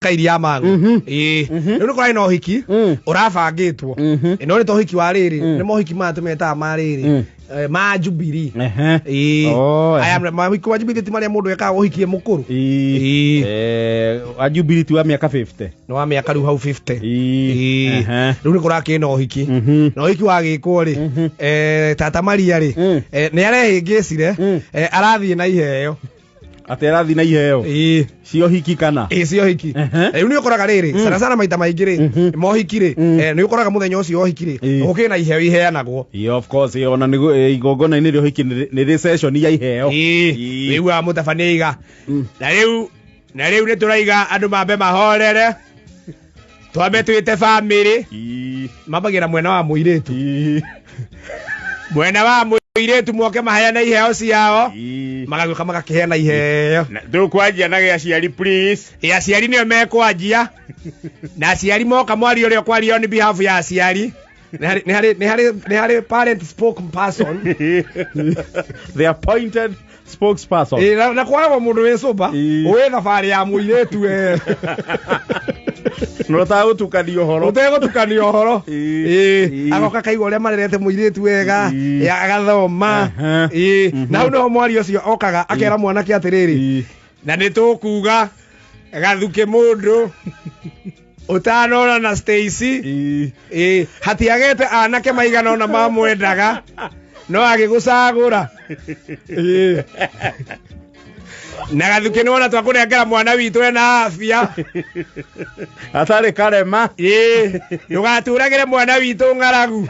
kairia mangu no kwa ino hiki urabangitwo no ni to hiki wa riri ni mohiki matumeta ma riri ma Jubilee aya mahiki wa Jubilee timaria mundu ekaga uhikie mukuru a Jubilee tu wa miaka 50 no wa miaka riu hau 50 riu ni kurake no hiki no hiki wa gikwo ri Tata Maria ri ni arehingicire arathie na iheo aterathi na iheo cio hiki kana cio hiki riu ni ukoraga riri sana maita maingi ri mohiki ri ni ukoraga muthenya ucio ohiki ri ukina iheo iheanagwo of course ona ni igongona ni rio hiki ni recession ya iheo riu a mutabaniga na riu ni turaiga andu mambe mahorere twambe twite family mabagira mwena wa muiretu mwena wa muiretu mwoke mahayana iheo ciao magaguka magakiheana iheo ndukwanjia na aciari please aciari niyo mekwanjia na aciari moka mwari uria kwario ni behalf ya aciari ni hari parent spokesperson the appointed spokesperson na kwa mundu wesuba we thabari ya muiretu we no ta utukanio horo agoka kaigo uria marerete muiretu wega agathoma na no mwari ucio okaga akera mwanake atiriri na nitukuga gathuke mundu utanona na Stacy hatiagete anake maigana ona mamwendaga no agigucagura na gathuke nona twakurengera mwana witu ena afya atari karema ugaturagire mwana witu ngaragu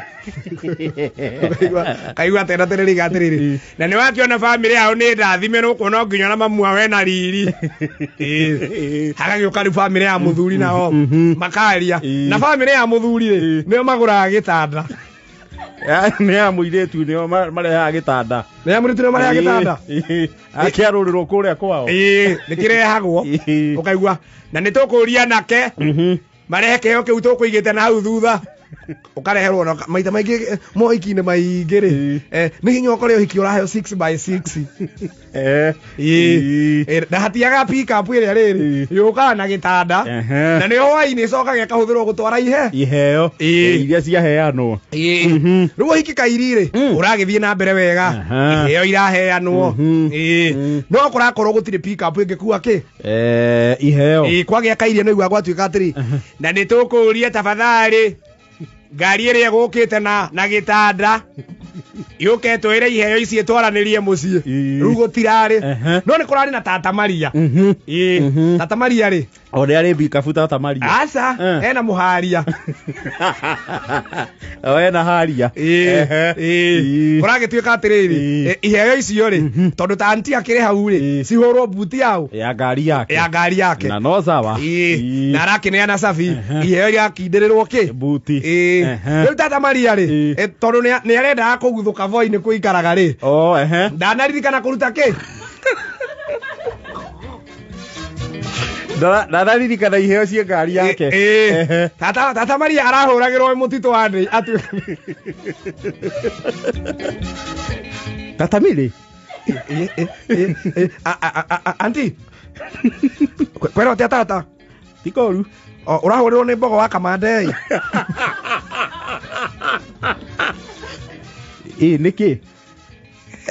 kaigua tena tereri gatiriri na ni wakiona family yao ni ndathime no kuona nginya na mamu awe na riri hagagioka family ya muthuri nao makaria na family ya muthuri ri nio maguraga gitanda ni ya muiretu nio marehaga gitanda ni ya muiretu nio marehaga gitanda akiarurirwo kuria kwao nikirehagwo ukaigua na nitukuria nake marehe keo kiu tukuigite na hau thutha ukareherwo na maita maingi mohiki ni maingi ri ni hinya ukore hiki uraheo 6x6 na hatiaga pick up ire riri yuka na gitanda na ni hwaini coka gekahuthirwo gutwara iheo iria cia heanwo riu hiki kairi ri uragithie na mbere wega iheo iraheanwo no kurakorwo gutire pick up ingekuwa ki iheo kwagia kairi no igwa gwatuika atiri na nitukuria tafadhali ngari ire gukite na gitanda yuke twire iheo ici etwaranirie mucie riu gutirari no ni kurari na Tata Maria Tata Maria ri ore ari bikafu Tata Maria asa ena muharia ena haria kurage tuika atiriri iheo icio ri tondu tanti akire hau ri cihurwo buti yao ya ngari yake na no sawa na arakineana safi iheo ya kindirirwo ki buti riu Tata Maria ri tondu ni arenda kuguthuka voi-ini kuikaraga ri ndanaririkana kuruta ki ndanaririkana iheo cia ngari yake Tata Maria arahuragirwo mutitu wa ndri atu Tata Mili anti kwero tia tata tikoru urahurirwo ni mbogo wa Kamande niki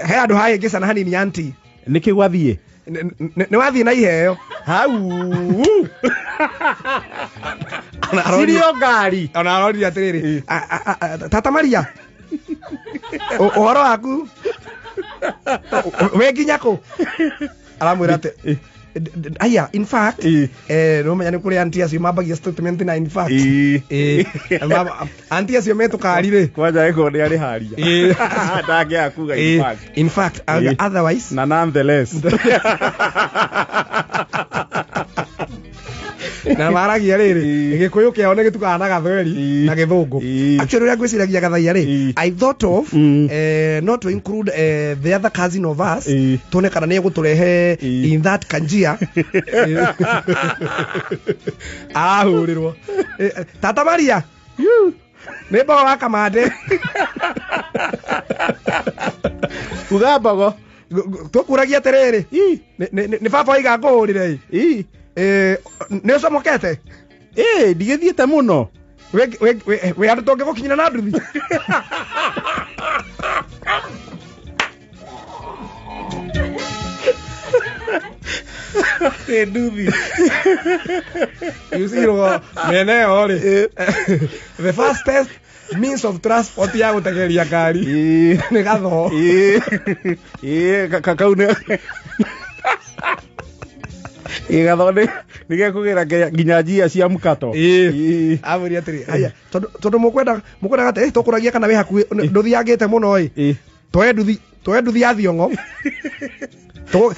he andu haye ngisa na hanini anti niki gwathie ni wathie na iheo hau sirio ngari ona arori atiriri Tata Maria uhoro waku we nginya ku aramwira ati aya in fact no menya ni kuri anti acio mambagia statement na in fact anti acio metukarire kwanja iko ni ari haria ndage akuga in fact otherwise na nonetheless na maragia riri gikuyu kiao ni gitukaga na gathweri na githungu actually ria gwiciragia gathaia ri I thought of not to include the other cousin of us tone kana ni guturehe in that kanjia ahurirwo Tata Maria ni mbogo wa Kamande uga mbogo tukuragia atiriri ni baba iga nguhurire nä å comokete ndigäthiäte må no we andå tångä gå kinyana na nduthi nduthi yusirwo mene yo rä the fastest means of transport ya gutegeria ngari nä gatho kau nä gatho nä gekå nginya njia cia mkato amå ria atä rä tondå må kwenda gatä tå kå ragia kana wä hakuä ndå thiangä te må no ä twoe nduthi ya thiongo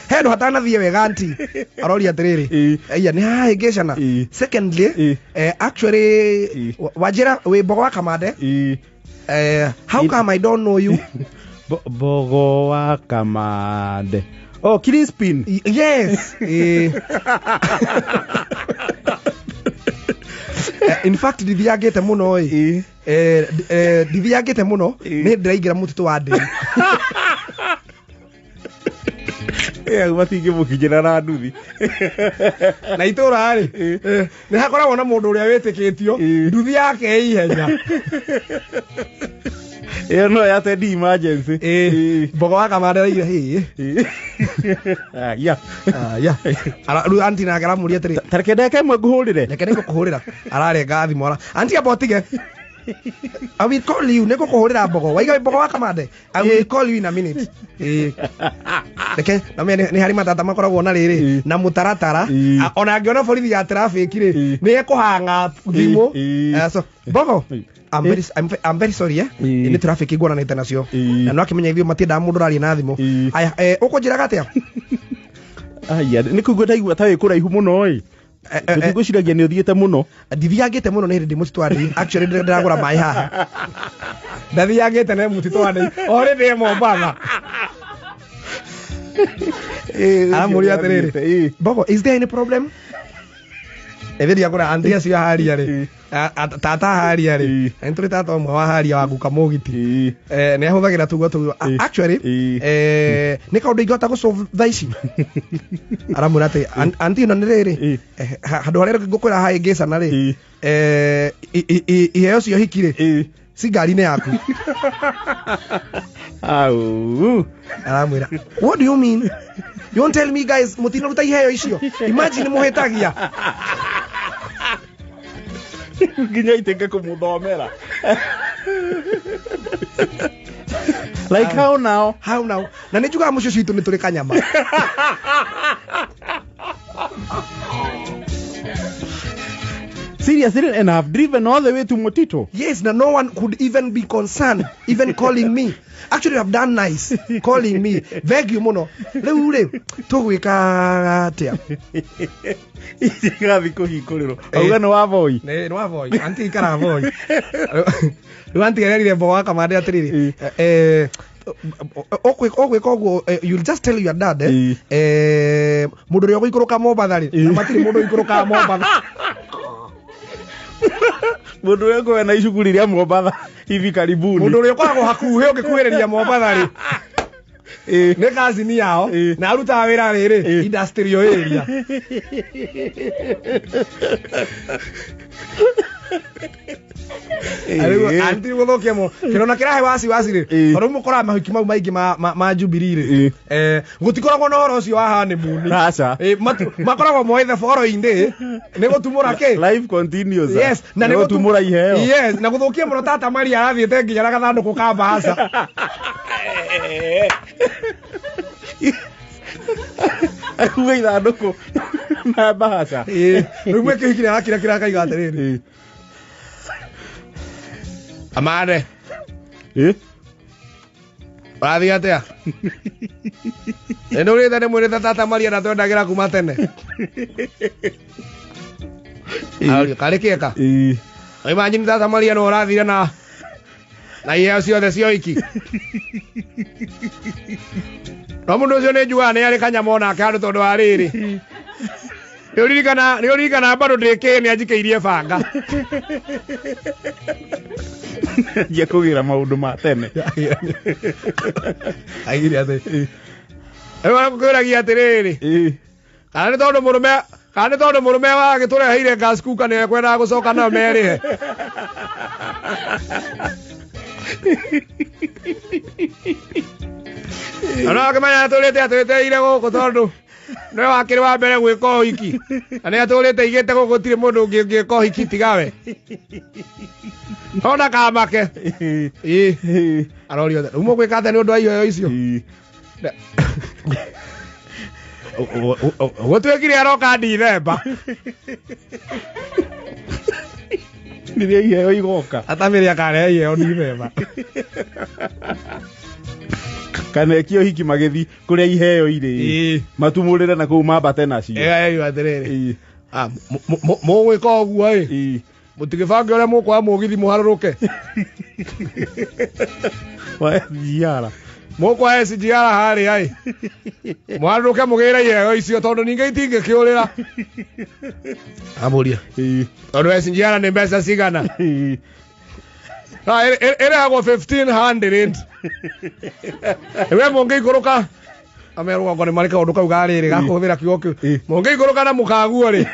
he ndå hatanathiä wega nti aroria atä rä rä aya nä hahä ngä cana secondly actually wanjä ra wä mbogo wa kamande how come I don't know you mbogo wa kamande Crispin yes in fact ndithiangä te må no ndithiangä te må no nä ndä raingä ra må titå wa ndä matingä må kinyä ra na nduthi na itå ra rä nä hakoragwo na må ndå å rä a wä tä kä tio nduthi yake ihenya ä no yatendi emergency mbogo wa kamande raigire rä u anti nake aramå ria atä rä tareke ndeke ĩmwe ngå hå rä re reke nä ngå kå hå rä ra ararenga thimå anti amba å tige I will call you nä ngå kå hå rä ra mbogo waiga mbogo wa kamande I will call you in a minute reke nä harä matata makoragwo na rä rä na må taratara ona ngä ona borithi ya traffic rä nä ekå hanga thimå mbogo I'm very sorry nä traffic ngwananä nacio na no akä menya ithuä matiendaga må ndå rarie na thimå aya å kå njä raga atä a aya nä kå guo ndaigua ta wä kå raihu må no ngå ciragia nä å thiä te må no ndithiangä te må no nä hä ndä må titå andä actually ndä ragå ra maä haha ndathiangä te nä må titå andä o rä ndä Mombatha aramå ria atä rä rä mbogo is there any problem etheria kå ra anti acio haria rä tata haria rä nä tå rä tata å mwe wa haria wa nguka må giti nä ahå thagä ra tugo tå actually nä kaå ndå ingähota gå solve thaa ici aramå ra atä anti ä no nä rä rä handå harä ngå kwä ra hahä ngä cana rä iheo cio hiki rä si ngari-inä yaku aramwä ra what do you mean you won't tell me guys må tinaruta iheo icio imagine må hä tagia nginya itenge kå må thomera like how now na nä njugaga må cio citå nä tå rä kanyama seriously and I've driven all the way to Motito. Yes, no one could even be concerned, even calling me. Actually, I've done nice calling me. Beg you, mono. Leure, tugwika atia. Igathi kuhinguriro. Auga no wa voi. No wa voi. Anti ikara voi. Anti erire mbogo wa kamande atiriri. Okwe koguo you'll just tell your dad mundu ria guikuruka Mombatha ri na matiri mundu ikuruka Mombatha mundu ria ngwe na icuguri ria Mombatha hivi karibuni mundu ria koragwo hakuhe ungikuhiriria Mombatha ri nä kazini yao na arutaga wä ra rä rä industrial area anti gå thå kia må kä rona kä rahe wasiwasi rä tondå må koraga mahuki mau maingä ma Jubilee rä gå tikoragwo na horo å cio wa hanimuni makoragwo moe the following day nä gå tumå ra kä na nä gå tumå ra iheo na gå thå kia må no tata mari arathiä te nginya na gathandå kå ka mbaca akuga ithandå kå na mbaca rä u mwä kä hiki nä arakira kä rakaiga atä rä rä Amare. Urathi atia? Eno ri tane mwire tata Maria na twendagira kuma tene. Ali kale kieka. Imagine tata Maria no urathire na iheo ciothe cio iki. No mundu ucio ni njuga ni ari kanyama onake handu tondu wa riri. Ni uririkana bado ndike ni anjikeirie banga. Njia kugira maundu ma tene agire ate ewa kuiragia atiriri kana ni tondu murume Kana tondu murume wake tureheire gas cooker ni ekwenda gucoka na meri ana kama tulete ire guku tondu no wakiri wa mbere gwika hiki ani atulite igite guku tire mundu ngiko hiki tigawe ona kamake arorio umo gwika ate ni undu ayo icio gutwikire aroka Dithemba niria iheo igoka atamiri akare iheo Dithemba kana kio hiki magithi kuria iheo ire matumurire na kuu mambate nacio atiriri mo gwika oguo mutigibange uria mukwa mugithi muharuruke wa ziara mukwa SGR hari ai muharuruke mugira iheo icio tondu ninge itingikiurira amuria tondu SGR ni mbeca cigana ere hago 1500 ewe monge ikuruka ameruga ngone marika undu kau gariri gakuhithira kiugo kiu monge ikuruka na mukaguo ri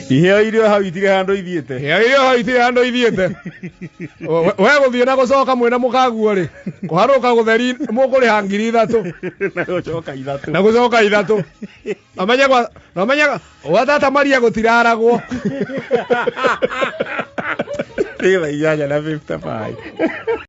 iheo irio hau itire handu ithiete we guthie na gucoka mwina mukaguo ri kuharuka gutheri mukuri hangiri 3 na gucoka 3 amenya watata maria gutiraragwo ira inyanya na 55